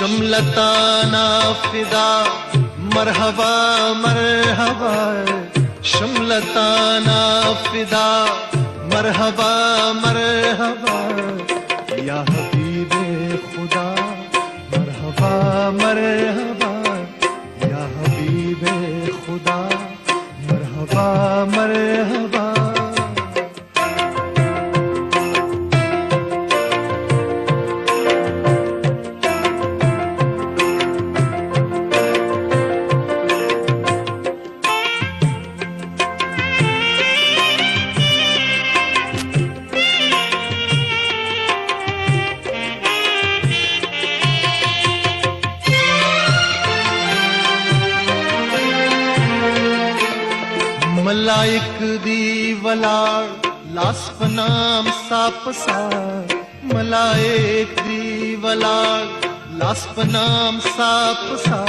शमलताना फिदा मरहबा मरहबा शमलताना फिदा मरहबा मरहबा या हबीबे खुदा मरहबा मरहबा या हबीबे खुदा मरहबा मरहबा. मलाइक दी वलाड़ लास पनाम सापसा मलाइक दी वलाड़ लास पनाम सापसा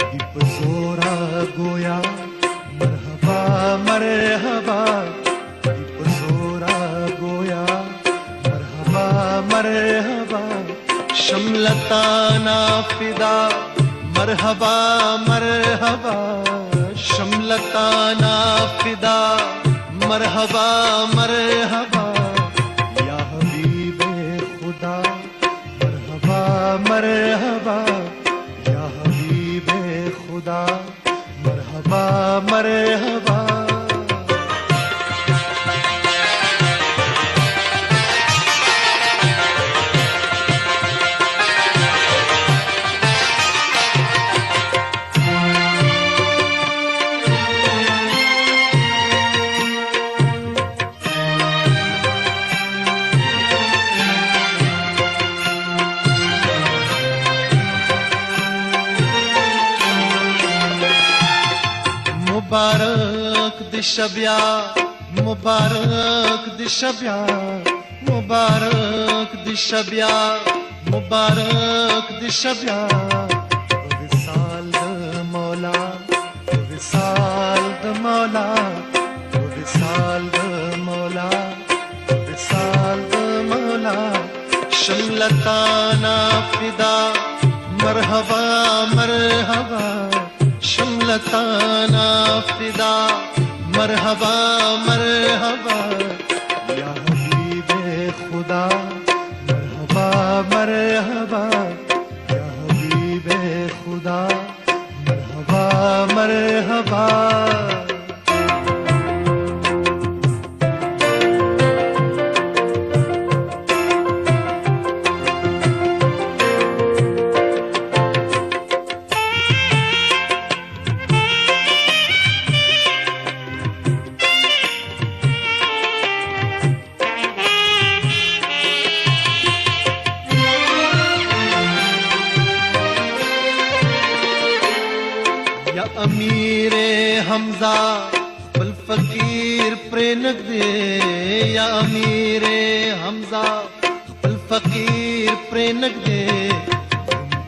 दीप जोरा गोया मरहबा मरहबा दीप जोरा गोया मरहबा मरहबा शमलताना फिदा मरहबा मरहबा शमलताना फिदा मरहबा मरहबा या हबीबे खुदा मरहबा मरहबा या हबीबे खुदा मरहबा मरहबा. मुबारक दिशब्या मुबारक दिशब्या मुबारक दिशब्या मुबारक दिशब्या विसाल द मौला विसाल द मौला विसाल द मौला विसाल द मौला शमलताना फिदा मरहबा मरहबा शमलताना फिदा मरहबा मरहबा या हबीबे खुदा मरहबा मरहबा या हबीबे खुदा मरहबा मरहबा या अमीरे हमजा बल फकीर प्रेनक दे या अमीरे हमजा बल फकीर प्रेनक दे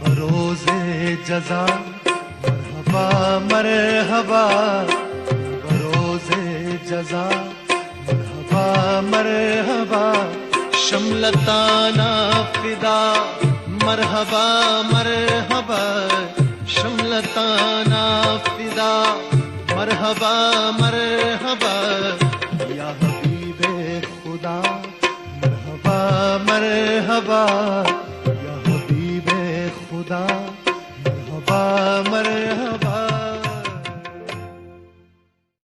बरोज़े जजा मरहबा मरहबा बरोज़े जजा मरहबा मरहबा शमलताना फिदा मरहबा मरहबा शमलताना फिदा मरहबा मरहबा या हबीबे खुदा मरहबा मरहबा या हबीबे खुदा